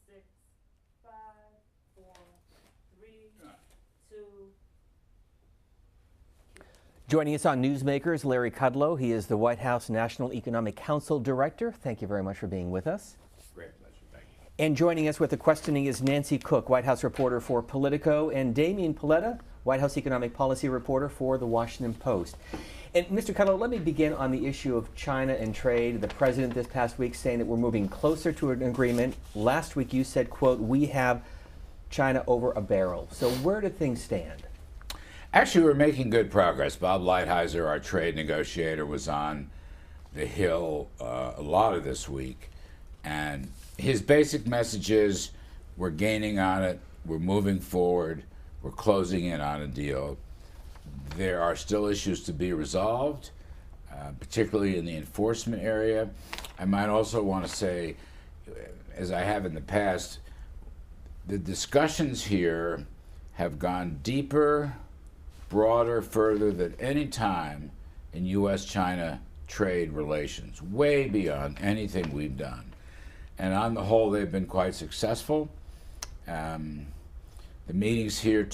6, 5, 4, 3, 2. Joining us on Newsmakers, Larry Kudlow. He is the White House National Economic Council Director. Thank you very much for being with us. Great pleasure. Thank you. And joining us with the questioning is Nancy Cook, White House reporter for Politico, and Damian Paletta, White House Economic Policy reporter for The Washington Post. And Mr. Kudlow, let me begin on the issue of China and trade. The president this past week saying that we're moving closer to an agreement. Last week you said, quote, we have China over a barrel. So where do things stand? Actually, we're making good progress. Bob Lighthizer, our trade negotiator, was on the Hill a lot of this week. And his basic message is we're gaining on it, we're moving forward, we're closing in on a deal. There are still issues to be resolved, particularly in the enforcement area. I might also want to say, as I have in the past, the discussions here have gone deeper, broader, further than any time in U.S.-China trade relations, way beyond anything we've done. And on the whole, they've been quite successful. The meetings here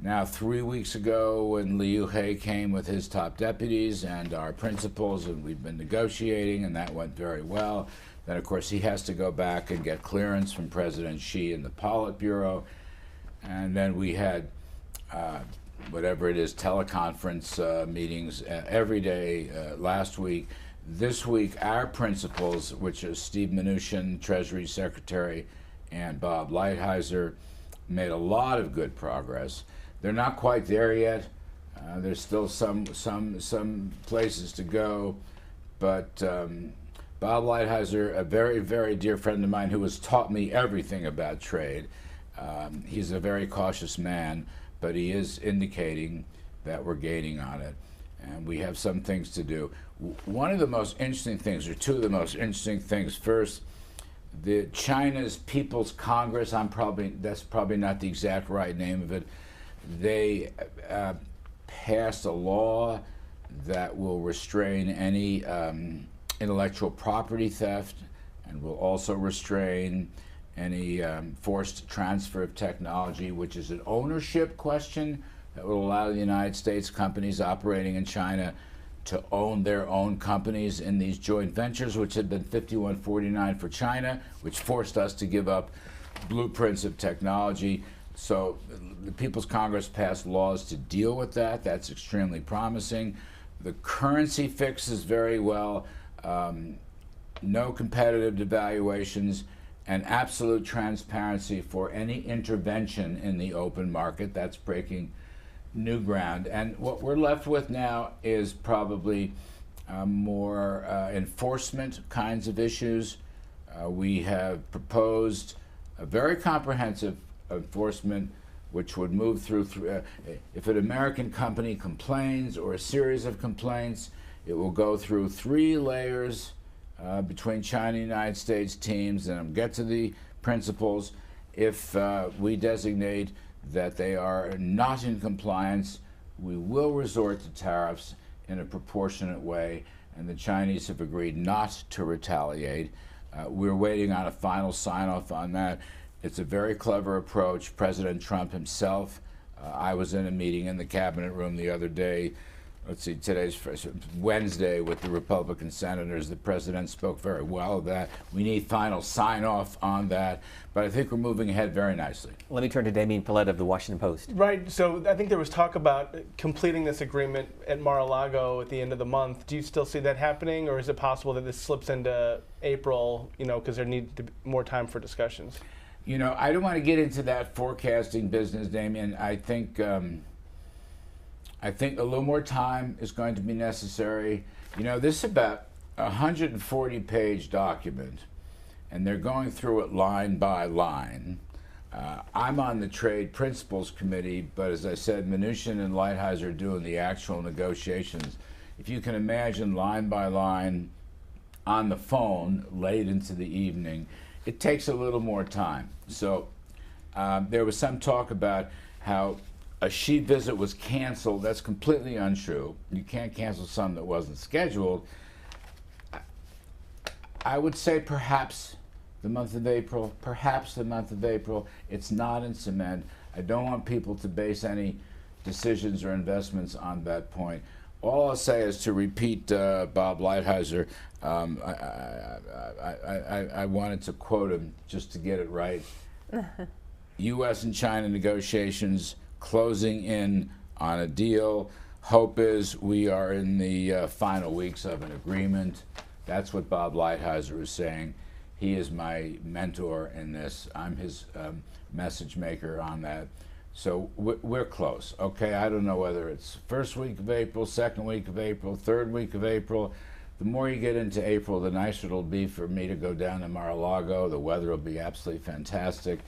now 3 weeks ago when Liu He came with his top deputies and our principals, and we've been negotiating, and that went very well. Then, of course, he has to go back and get clearance from President Xi and the Politburo. And then we had whatever it is, teleconference meetings every day last week. This week, our principals, which is Steve Mnuchin, Treasury Secretary, and Bob Lighthizer, made a lot of good progress. They're not quite there yet. There's still some places to go, but Bob Lighthizer, a very, very dear friend of mine who has taught me everything about trade, he's a very cautious man, but he is indicating that we're gaining on it, and we have some things to do. One of the most interesting things, or two of the most interesting things, first, the China's People's Congress, that's probably not the exact right name of it, they passed a law that will restrain any intellectual property theft and will also restrain any forced transfer of technology, which is an ownership question that will allow the United States companies operating in China to own their own companies in these joint ventures, which had been 51-49 for China, which forced us to give up blueprints of technology. So the People's Congress passed laws to deal with that. That's extremely promising. The currency fixes very well. No competitive devaluations, and absolute transparency for any intervention in the open market. That's breaking new ground. And what we're left with now is probably more enforcement kinds of issues. We have proposed a very comprehensive enforcement which would move through if an American company complains or a series of complaints, it will go through 3 layers between China and the United States teams, and get to the principals. If we designate that they are not in compliance, we will resort to tariffs in a proportionate way, and the Chinese have agreed not to retaliate. We're waiting on a final sign-off on that. It's a very clever approach. President Trump himself, I was in a meeting in the cabinet room the other day, let's see, today's Wednesday, with the Republican senators. The president spoke very well of that. We need final sign-off on that, but I think we're moving ahead very nicely. Let me turn to Damian Paletta of The Washington Post. Right, so I think there was talk about completing this agreement at Mar-a-Lago at the end of the month. Do you still see that happening, or is it possible that this slips into April, because there needs to be more time for discussions? I don't want to get into that forecasting business, Damian. I think a little more time is going to be necessary. This is about a 140-page document, and they're going through it line by line. I'm on the Trade Principles Committee, but as I said, Mnuchin and Lighthizer are doing the actual negotiations. If you can imagine line by line on the phone late into the evening, it takes a little more time. So there was some talk about how a Xi visit was canceled. That's completely untrue. You can't cancel something that wasn't scheduled. I would say perhaps the month of April, perhaps the month of April. It's not in cement. I don't want people to base any decisions or investments on that point. All I'll say is to repeat Bob Lighthizer. I wanted to quote him just to get it right. U.S. and China negotiations closing in on a deal. Hope is we are in the final weeks of an agreement. That's what Bob Lighthizer is saying. He is my mentor in this. I'm his message maker on that. So we're close, okay? I don't know whether it's first week of April, second week of April, third week of April. The more you get into April, the nicer it'll be for me to go down to Mar-a-Lago. The weather will be absolutely fantastic.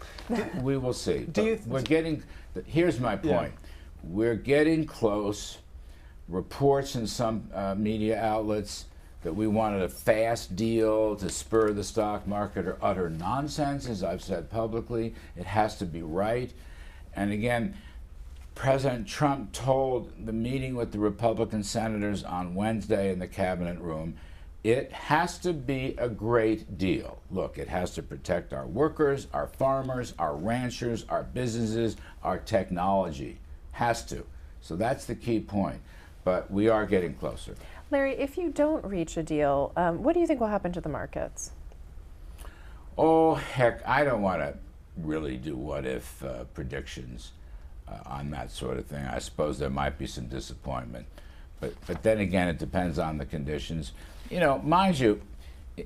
We will see. We're getting, here's my point. Yeah. We're getting close. Reports in some media outlets that we wanted a fast deal to spur the stock market are utter nonsense, as I've said publicly. It has to be right. And again, President Trump told the meeting with the Republican senators on Wednesday in the cabinet room, it has to be a great deal. Look, it has to protect our workers, our farmers, our ranchers, our businesses, our technology. Has to. So that's the key point. But we are getting closer. Larry, if you don't reach a deal, what do you think will happen to the markets? Oh, heck, I don't want to really do what-if predictions on that sort of thing. I suppose there might be some disappointment. But then again, it depends on the conditions. You know, mind you,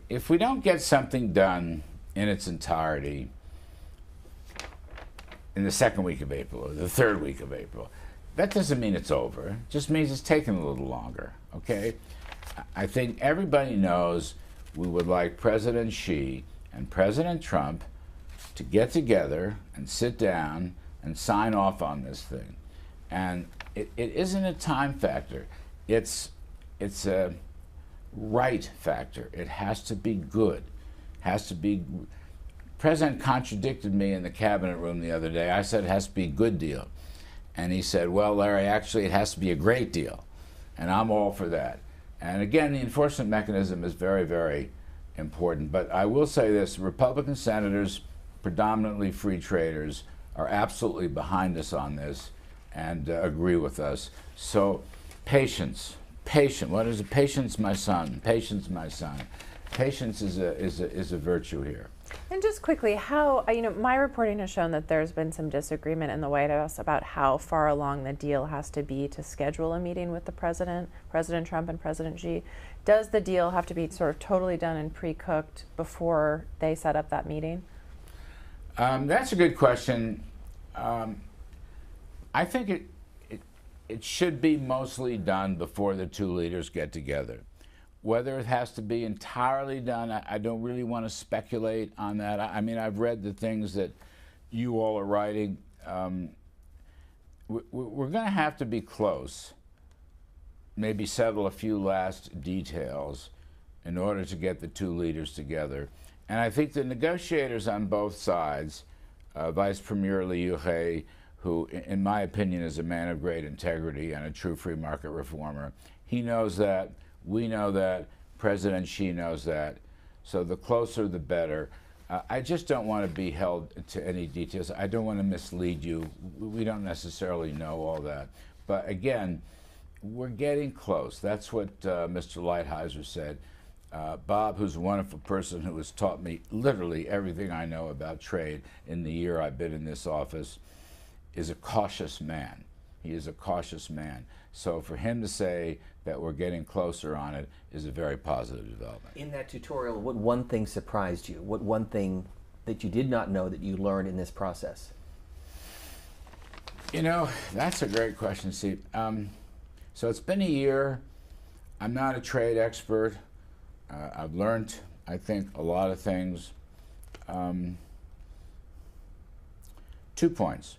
if we don't get something done in its entirety in the second week of April or the third week of April, that doesn't mean it's over. It just means it's taking a little longer, okay? I think everybody knows we would like President Xi and President Trump to get together and sit down and sign off on this thing. And it isn't a time factor. It's a right factor. It has to be good. Has to be. President contradicted me in the cabinet room the other day. I said it has to be a good deal. And he said, well, Larry, actually it has to be a great deal. And I'm all for that. And again, the enforcement mechanism is very, very important. But I will say this, Republican senators, predominantly free traders, are absolutely behind us on this and agree with us. So patience. What is it? Patience, my son. Patience, my son. Patience is a virtue here. And just quickly, how, my reporting has shown that there's been some disagreement in the White House about how far along the deal has to be to schedule a meeting with the President Trump and President Xi. Does the deal have to be sort of totally done and pre-cooked before they set up that meeting? That's a good question. I think it should be mostly done before the two leaders get together. Whether it has to be entirely done, I don't really want to speculate on that. I mean, I've read the things that you all are writing. We're going to have to be close, maybe settle a few last details in order to get the two leaders together. And I think the negotiators on both sides, Vice Premier Liu He, who, in my opinion, is a man of great integrity and a true free market reformer, he knows that. We know that. President Xi knows that. So the closer, the better. I just don't want to be held to any details. I don't want to mislead you. We don't necessarily know all that. But again, we're getting close. That's what Mr. Lighthizer said. Bob, who's a wonderful person who has taught me literally everything I know about trade in the year I've been in this office, is a cautious man. He is a cautious man. So for him to say that we're getting closer on it is a very positive development. In that tutorial, what one thing surprised you? What one thing that you did not know that you learned in this process? You know, that's a great question, Steve. So it's been a year. I'm not a trade expert. I've learned, I think, a lot of things. 2 points.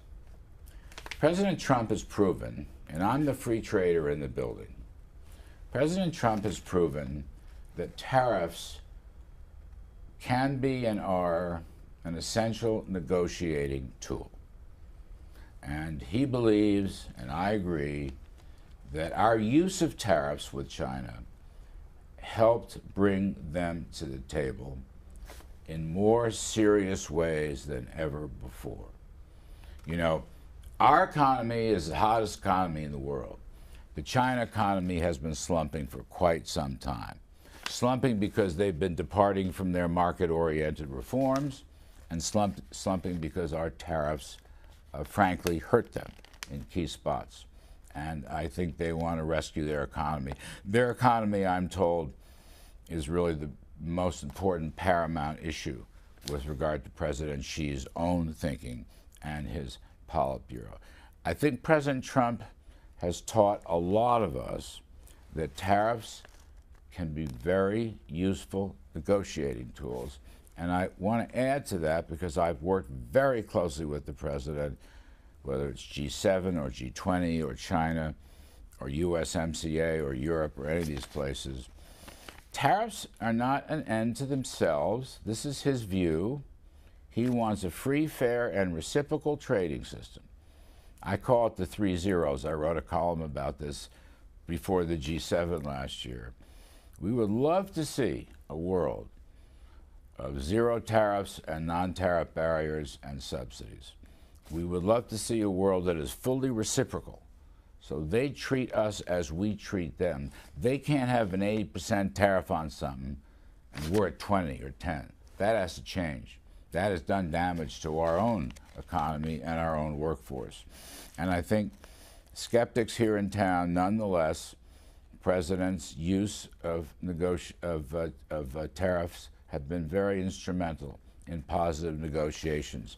President Trump has proven, and I'm the free trader in the building, President Trump has proven that tariffs can be and are an essential negotiating tool. And he believes, and I agree, that our use of tariffs with China helped bring them to the table in more serious ways than ever before. You know, our economy is the hottest economy in the world. The China economy has been slumping for quite some time. Slumping because they've been departing from their market-oriented reforms, and slumping because our tariffs, frankly, hurt them in key spots. And I think they want to rescue their economy. Their economy, I'm told, is really the most important paramount issue with regard to President Xi's own thinking and his Politburo. I think President Trump has taught a lot of us that tariffs can be very useful negotiating tools. And I want to add to that because I've worked very closely with the president, whether it's G7 or G20 or China or USMCA or Europe or any of these places. Tariffs are not an end to themselves. This is his view. He wants a free, fair, and reciprocal trading system. I call it the 3 zeros. I wrote a column about this before the G7 last year. We would love to see a world of zero tariffs and non-tariff barriers and subsidies. We would love to see a world that is fully reciprocal. So they treat us as we treat them. They can't have an 80% tariff on something and we're at 20 or 10. That has to change. That has done damage to our own economy and our own workforce. And I think skeptics here in town, nonetheless, President's use of tariffs have been very instrumental in positive negotiations.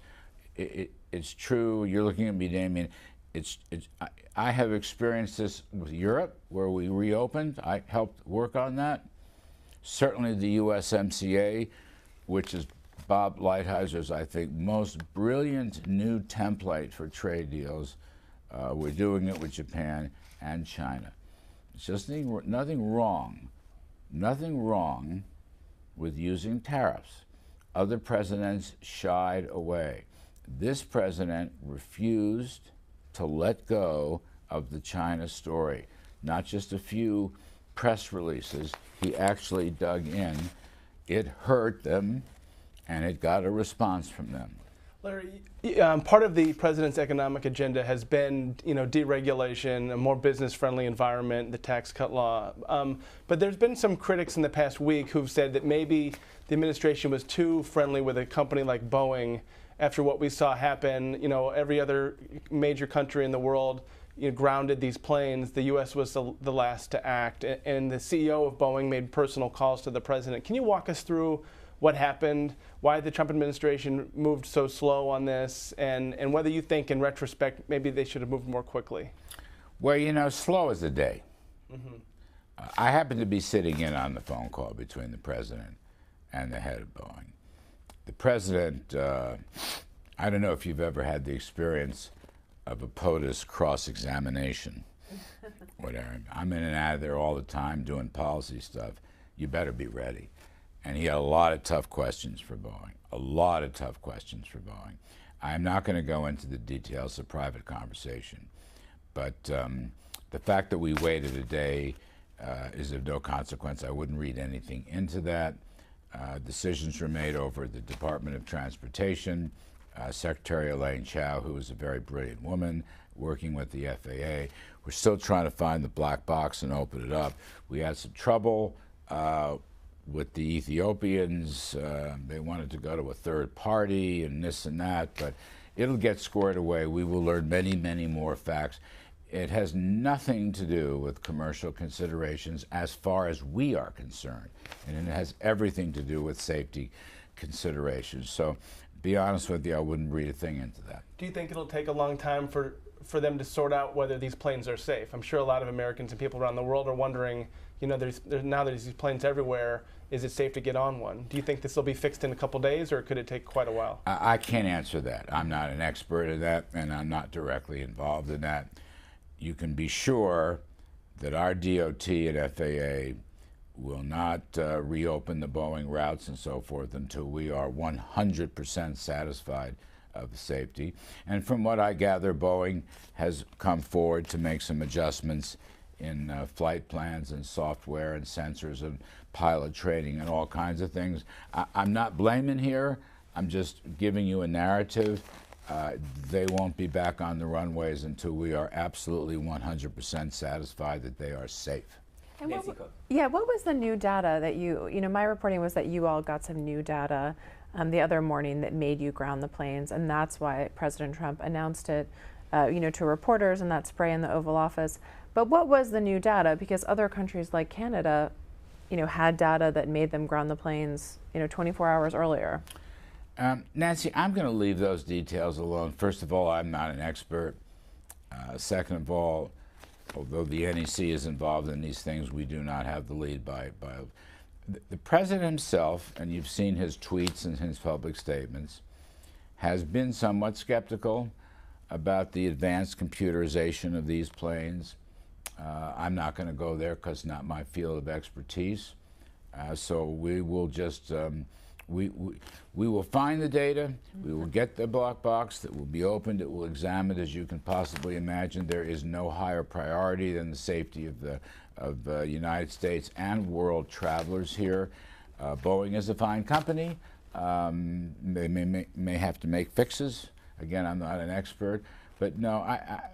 It's true. You're looking at me, Damien. I have experienced this with Europe, where we reopened. I helped work on that. Certainly the USMCA, which is Bob Lighthizer,'s, I think, most brilliant new template for trade deals. We're doing it with Japan and China. It's just nothing wrong with using tariffs. Other presidents shied away. This president refused to let go of the China story. Not just a few press releases. He actually dug in. It hurt them, and it got a response from them. Larry, part of the president's economic agenda has been, deregulation, a more business-friendly environment, the tax cut law. But there's been some critics in the past week who've said that maybe the administration was too friendly with a company like Boeing after what we saw happen. Every other major country in the world grounded these planes. The U.S. was the last to act, and the CEO of Boeing made personal calls to the president. Can you walk us through what happened, why the Trump administration moved so slow on this, and whether you think, in retrospect, maybe they should have moved more quickly? Well, slow as the day. Mm-hmm. I happened to be sitting in on the phone call between the president and the head of Boeing. The president, I don't know if you've ever had the experience of a POTUS cross-examination. Whatever. I'm in and out of there all the time doing policy stuff. You better be ready. And he had a lot of tough questions for Boeing, I'm not going to go into the details of private conversation, but the fact that we waited a day is of no consequence. I wouldn't read anything into that. Decisions were made over the Department of Transportation. Secretary Elaine Chao, who is a very brilliant woman, working with the FAA. We're still trying to find the black box and open it up. We had some trouble with the Ethiopians. They wanted to go to a third party and this and that, but it'll get squared away. We will learn many, many more facts. It has nothing to do with commercial considerations as far as we are concerned, and it has everything to do with safety considerations. So, be honest with you, I wouldn't read a thing into that. Do you think it'll take a long time for them to sort out whether these planes are safe? I'm sure a lot of Americans and people around the world are wondering, now there's these planes everywhere, is it safe to get on one? Do you think this will be fixed in a couple days, or could it take quite a while? I can't answer that. I'm not an expert in that, and I'm not directly involved in that. You can be sure that our DOT and FAA will not reopen the Boeing routes and so forth until we are 100% satisfied of the safety. And from what I gather, Boeing has come forward to make some adjustments in flight plans and software and sensors and pilot training and all kinds of things. I'm not blaming here. I'm just giving you a narrative. They won't be back on the runways until we are absolutely 100% satisfied that they are safe. And Nancy Cook. what was the new data that my reporting was that you all got some new data the other morning that made you ground the planes, and that's why President Trump announced it, to reporters in that spray in the Oval Office. But what was the new data? Because other countries like Canada, had data that made them ground the planes, 24 hours earlier. Nancy, I'm going to leave those details alone. First of all, I'm not an expert. Second of all, although the NEC is involved in these things, we do not have the lead by the president himself, and you've seen his tweets and his public statements, has been somewhat skeptical about the advanced computerization of these planes. I'm not going to go there because it's not my field of expertise. So we will just we will find the data. We will get the black box that will be opened. It will examine, as you can possibly imagine. There is no higher priority than the safety of the United States and world travelers here. Boeing is a fine company. They may have to make fixes. Again, I'm not an expert. But no,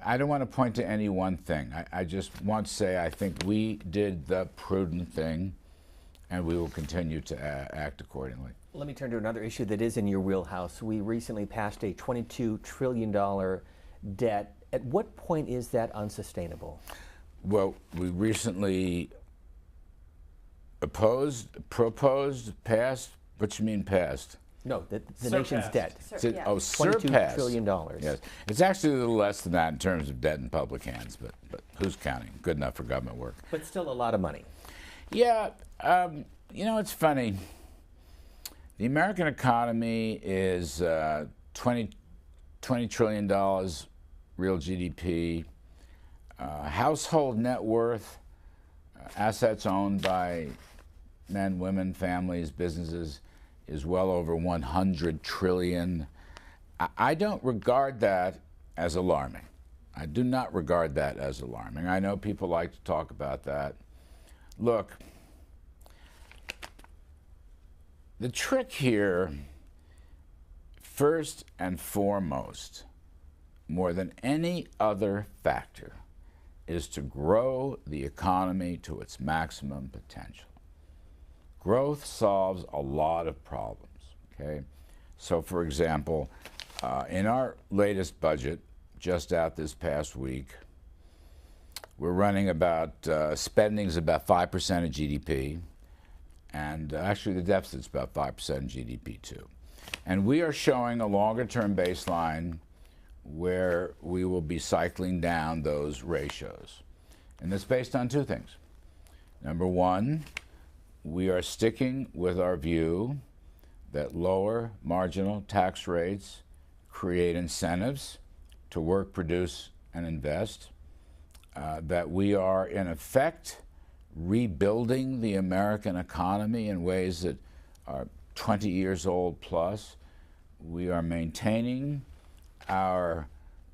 I don't want to point to any one thing. I just want to say I think we did the prudent thing, and we will continue to act accordingly. Let me turn to another issue that is in your wheelhouse. We recently passed a $22 trillion debt. At what point is that unsustainable? Well, we recently proposed, passed. What you mean passed? No, the nation's debt. Oh, $22 surpassed. trillion. Yes, it's actually a little less than that in terms of debt in public hands, but who's counting? Good enough for government work. But still a lot of money. Yeah, it's funny. The American economy is $20 trillion real GDP. Household net worth, assets owned by men, women, families, businesses, is well over 100 trillion. I don't regard that as alarming. I do not regard that as alarming. I know people like to talk about that. Look, the trick here, first and foremost, more than any other factor, is to grow the economy to its maximum potential. Growth solves a lot of problems, okay? So, for example, in our latest budget, just out this past week, we're running about, spending's about 5% of GDP, and actually the deficit's about 5% of GDP too. And we are showing a longer-term baseline where we will be cycling down those ratios. And that's based on two things. Number one, we are sticking with our view that lower marginal tax rates create incentives to work, produce, and invest, that we are, in effect, rebuilding the American economy in ways that are 20 years old plus. We are maintaining our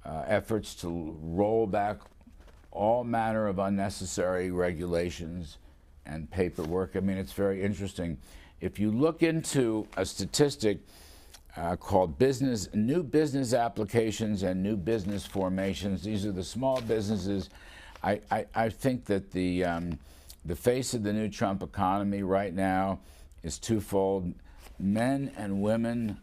efforts to roll back all manner of unnecessary regulations and paperwork. I mean, it's very interesting. If you look into a statistic called new business applications and new business formations, these are the small businesses. I think that the face of the new Trump economy right now is twofold. Men and women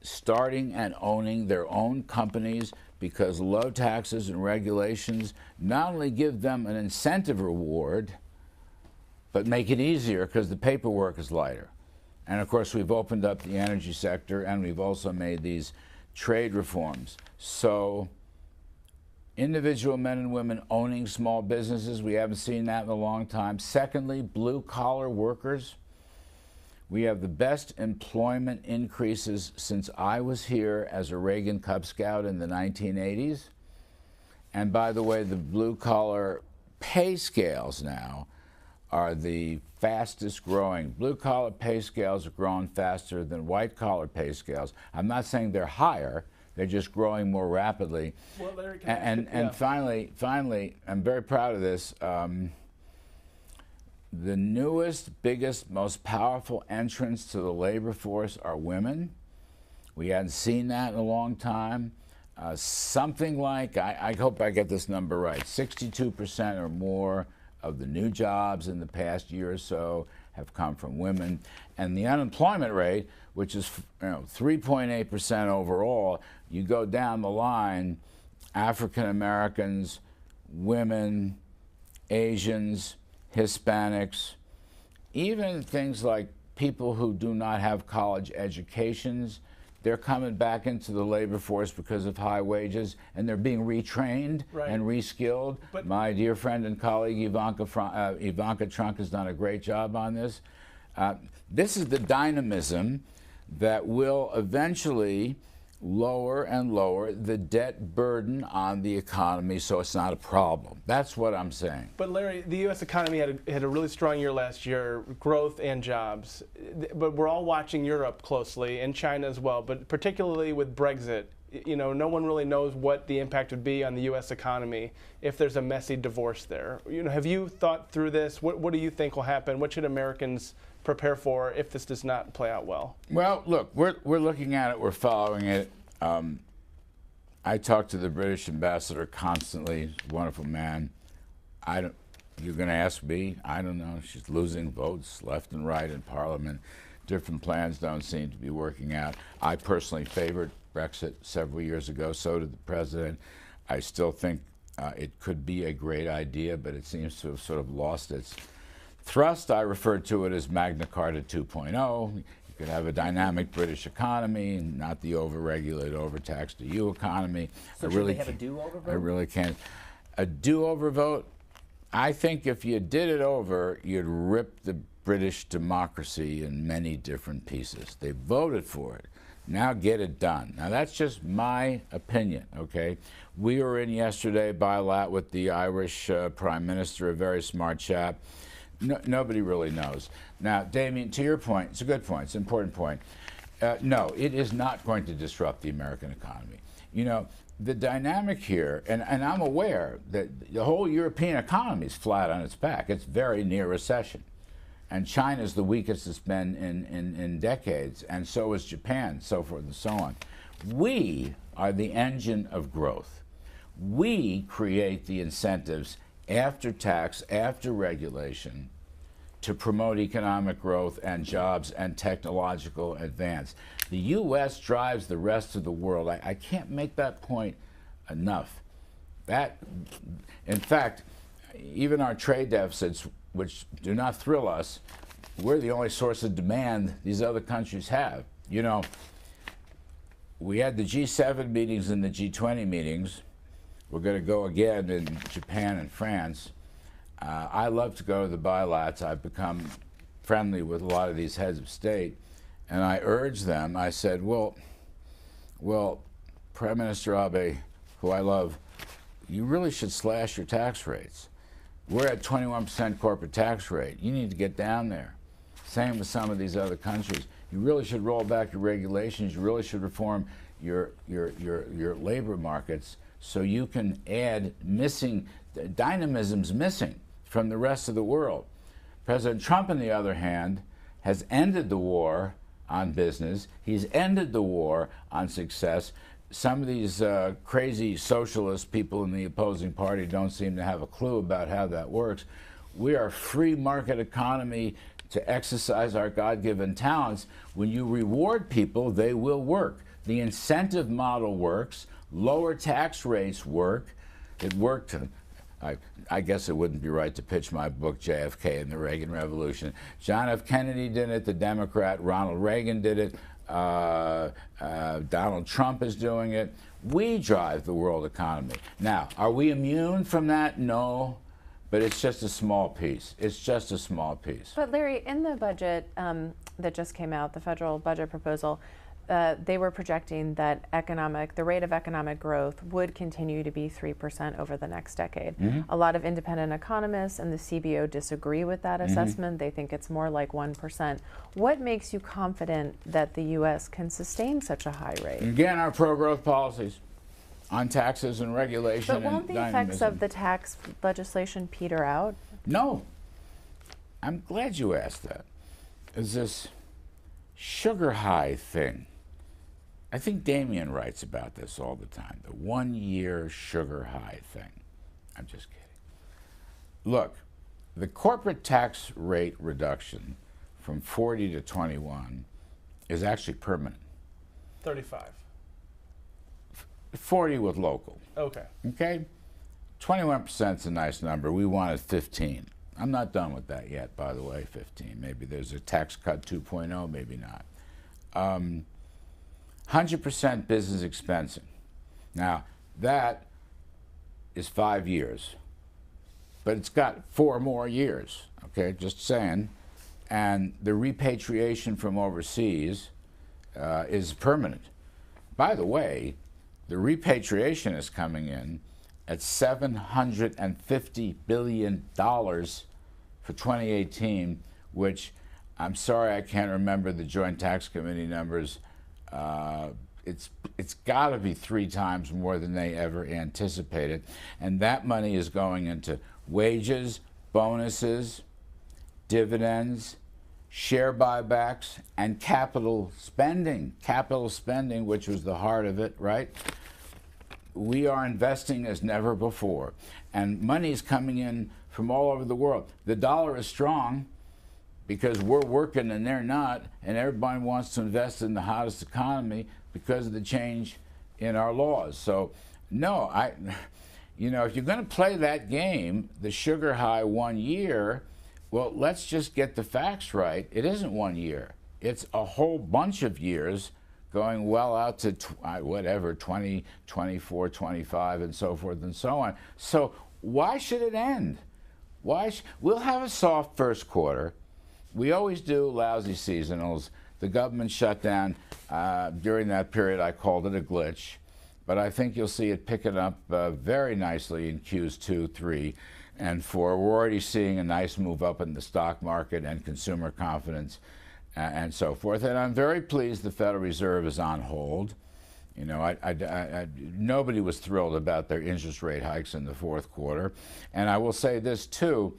starting and owning their own companies because low taxes and regulations not only give them an incentive reward, but make it easier because the paperwork is lighter. And of course, we've opened up the energy sector, and we've also made these trade reforms. So individual men and women owning small businesses, we haven't seen that in a long time. Secondly, blue-collar workers. We have the best employment increases since I was here as a Reagan Cub Scout in the 1980s. And by the way, the blue-collar pay scales now are the fastest growing. Blue-collar pay scales are growing faster than white-collar pay scales. I'm not saying they're higher, They're just growing more rapidly. Well, Larry, And finally, I'm very proud of this. The newest, biggest, most powerful entrants to the labor force are women. We hadn't seen that in a long time. Something like, I hope I get this number right, 62% or more of the new jobs in the past year or so have come from women. And the unemployment rate, which is 3.8% overall, you go down the line, African Americans, women, Asians, Hispanics, even things like people who do not have college educations, they're coming back into the labor force because of high wages, and they're being retrained and reskilled. But my dear friend and colleague Ivanka Trump has done a great job on this. This is the dynamism that will eventually lower and lower the debt burden on the economy so it's not a problem. That's what I'm saying. But Larry, the U.S. economy had a really strong year last year, growth and jobs. But we're all watching Europe closely and China as well, but particularly with Brexit. No one really knows what the impact would be on the U.S. economy if there's a messy divorce there. Have you thought through this? What do you think will happen? What should Americans prepare for if this does not play out well? Well, look, we're looking at it. We're following it. I talk to the British ambassador constantly. He's a wonderful man. You're going to ask me? I don't know. She's losing votes left and right in Parliament. Different plans don't seem to be working out. I personally favored Brexit several years ago. So did the president. I still think it could be a great idea, but it seems to have sort of lost its thrust. I refer to it as Magna Carta 2.0. You could have a dynamic British economy, not the over-regulated, overtaxed EU economy. So should they have a do-over vote? I really can't. A do-over vote? I think if you did it over, you'd rip the British democracy in many different pieces. They voted for it. Now get it done. Now that's just my opinion, okay? We were in yesterday bilateral with the Irish Prime Minister, a very smart chap. Nobody really knows. Now, Damien, to your point, it's a good point, it's an important point. No, it is not going to disrupt the American economy. The dynamic here, and I'm aware that the whole European economy is flat on its back. It's very near recession. And China is the weakest it's been in decades, and so is Japan, so forth and so on. We are the engine of growth. We create the incentives after tax, after regulation, to promote economic growth and jobs and technological advance. The U.S. drives the rest of the world. I can't make that point enough. In fact, even our trade deficits, which do not thrill us, we're the only source of demand these other countries have. We had the G7 meetings and the G20 meetings. We're going to go again in Japan and France. I love to go to the bilats. I've become friendly with a lot of these heads of state, and I urged them. I said, well, Prime Minister Abe, who I love, you really should slash your tax rates. We're at 21% corporate tax rate. You need to get down there. Same with some of these other countries. You really should roll back your regulations. You really should reform your labor markets so you can add dynamism's missing from the rest of the world. President Trump, on the other hand, has ended the war on business. He's ended the war on success. Some of these crazy socialist people in the opposing party don't seem to have a clue about how that works. We are a free market economy to exercise our God-given talents. When you reward people, they will work. The incentive model works. Lower tax rates work. It worked. I guess it wouldn't be right to pitch my book, JFK and the Reagan Revolution. John F. Kennedy did it, the Democrat. Ronald Reagan did it. Donald Trump is doing it. We drive the world economy. Now, are we immune from that? No, but it's just a small piece. It's just a small piece. But Larry, in the budget that just came out, the federal budget proposal, they were projecting that the rate of economic growth would continue to be 3% over the next decade. A lot of independent economists and the CBO disagree with that assessment. They think it's more like 1%. What makes you confident that the U.S. can sustain such a high rate? Again, our pro-growth policies on taxes and regulation. But won't the effects of the tax legislation peter out? No. I'm glad you asked that. Is this sugar high thing? I think Damien writes about this all the time, the 1 year sugar high thing. I'm just kidding. Look, the corporate tax rate reduction from 40 to 21 is actually permanent. 35. 40 with local. Okay. Okay? 21% is a nice number. We wanted 15. I'm not done with that yet, by the way, 15. Maybe there's a tax cut 2.0, maybe not. 100% business expensing. Now, that is 5 years. But it's got 4 more years, okay, just saying. And the repatriation from overseas is permanent. By the way, the repatriation is coming in at $750 billion for 2018, which I'm sorry I can't remember the Joint Tax Committee numbers. It's got to be 3 times more than they ever anticipated. And that money is going into wages, bonuses, dividends, share buybacks, and capital spending. Capital spending, which was the heart of it, right? We are investing as never before. And money is coming in from all over the world. The dollar is strong because we're working and they're not, and everybody wants to invest in the hottest economy because of the change in our laws. So, no, you know, if you're going to play that game, the sugar high 1 year, well, let's just get the facts right. It isn't 1 year. It's a whole bunch of years going well out to whatever, 20, 24, 25, and so forth and so on. So why should it end? We'll have a soft first quarter. We always do, lousy seasonals. The government shut down during that period. I called it a glitch. But I think you'll see it picking up very nicely in Qs 2, 3, and 4. We're already seeing a nice move up in the stock market and consumer confidence and so forth. And I'm very pleased the Federal Reserve is on hold. You know, nobody was thrilled about their interest rate hikes in the fourth quarter. And I will say this, too.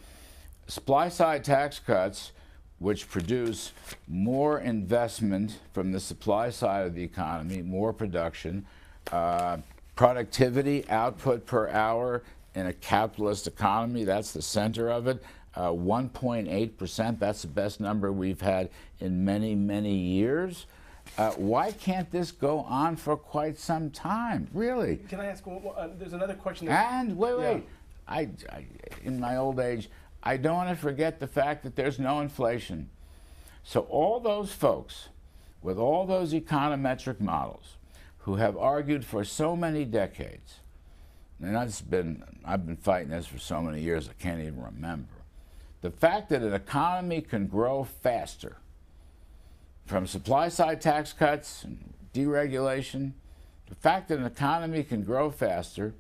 Supply-side tax cuts, which produce more investment from the supply side of the economy, more production, productivity, output per hour in a capitalist economy, that's the center of it. 1.8%, that's the best number we've had in many, many years. Why can't this go on for quite some time? Really? Can I ask one more? There's another question. And wait. I, in my old age, I don't want to forget the fact that there's no inflation. So all those folks with all those econometric models who have argued for so many decades, and I've been fighting this for so many years I can't even remember. The fact that an economy can grow faster from supply-side tax cuts and deregulation, the fact that an economy can grow faster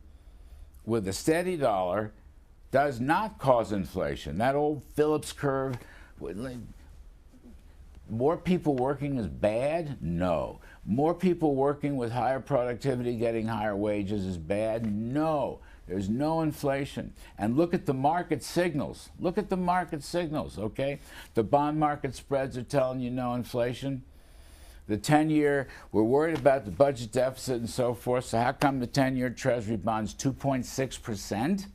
with a steady dollar does not cause inflation. That old Phillips curve, more people working is bad? No. More people working with higher productivity, getting higher wages is bad? No. There's no inflation. And look at the market signals. Look at the market signals, okay? The bond market spreads are telling you no inflation. The 10-year, we're worried about the budget deficit and so forth, so how come the 10-year Treasury bond's 2.6%?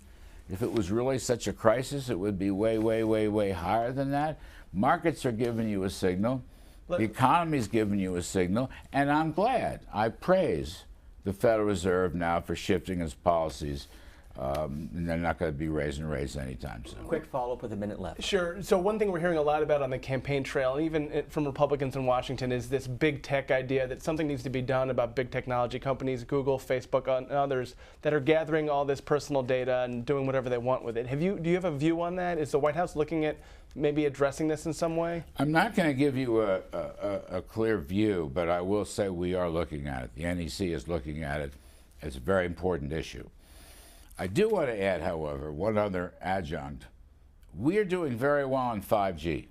If it was really such a crisis, it would be way, way, way, way higher than that. Markets are giving you a signal. The economy's giving you a signal. And I'm glad. I praise the Federal Reserve now for shifting its policies. And they're not going to be raising rates anytime soon. Quick follow-up with a minute left. Sure. So one thing we're hearing a lot about on the campaign trail, and even from Republicans in Washington, is this big tech idea that something needs to be done about big technology companies, Google, Facebook, and others, that are gathering all this personal data and doing whatever they want with it. Do you have a view on that? Is the White House looking at maybe addressing this in some way? I'm not going to give you a clear view, but I will say we are looking at it. The NEC is looking at it as a very important issue. I do want to add, however, one other adjunct. We are doing very well on 5G.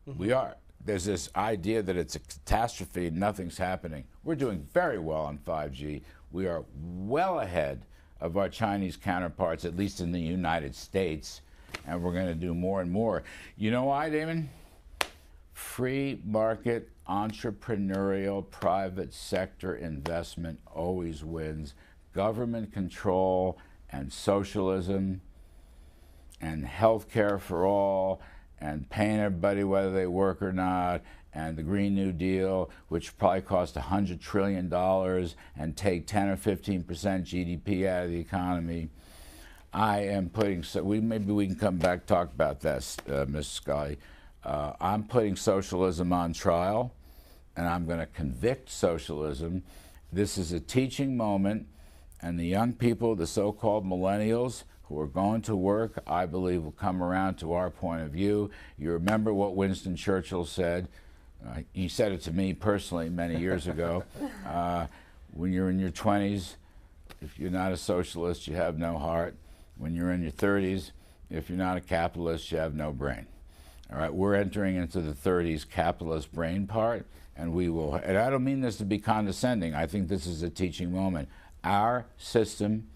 We are. There's this idea that it's a catastrophe and nothing's happening. We're doing very well on 5G. We are well ahead of our Chinese counterparts, at least in the United States, and we're going to do more and more. You know why, Damon? Free market, entrepreneurial, private sector investment always wins. Government control and socialism and health care for all and paying everybody whether they work or not, and the Green New Deal, which probably cost $100 trillion and take 10 or 15% GDP out of the economy. I am putting, maybe we can come back talk about that, Ms. Scully. I'm putting socialism on trial, and I'm going to convict socialism. This is a teaching moment, and the young people, the so-called millennials, who are going to work, I believe, will come around to our point of view. You remember what Winston Churchill said. He said it to me personally many years ago. When you're in your 20s, if you're not a socialist, you have no heart. When you're in your 30s, if you're not a capitalist, you have no brain. All right, we're entering into the 30s capitalist brain part, and we will, and I don't mean this to be condescending, I think this is a teaching moment. Our system,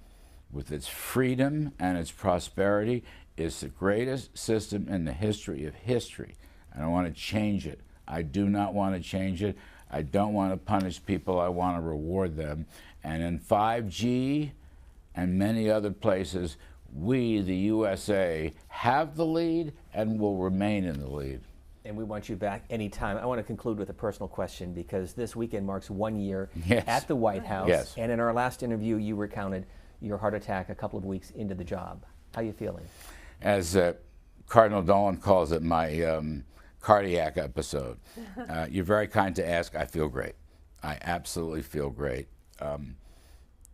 with its freedom and its prosperity, is the greatest system in the history of history. I don't want to change it. I do not want to change it. I don't want to punish people. I want to reward them. And in 5G and many other places, we, the USA, have the lead and will remain in the lead. And we want you back anytime. I want to conclude with a personal question, because this weekend marks 1 year Yes. at the White House. Yes. And in our last interview, you recounted your heart attack a couple of weeks into the job. How are you feeling? As Cardinal Dolan calls it, my cardiac episode. You're very kind to ask. I feel great. I absolutely feel great.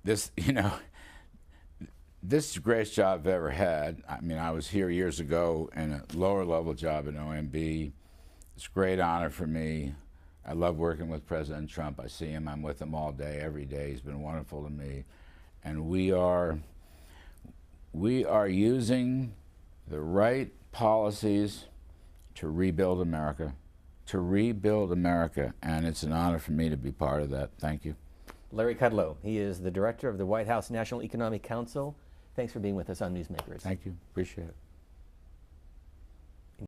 This is the greatest job I've ever had. I mean, I was here years ago in a lower level job at OMB. It's a great honor for me. I love working with President Trump. I see him. I'm with him all day, every day. He's been wonderful to me. And we are using the right policies to rebuild America, and it's an honor for me to be part of that. Thank you. Larry Kudlow, he is the director of the White House National Economic Council. Thanks for being with us on Newsmakers. Thank you. Appreciate it.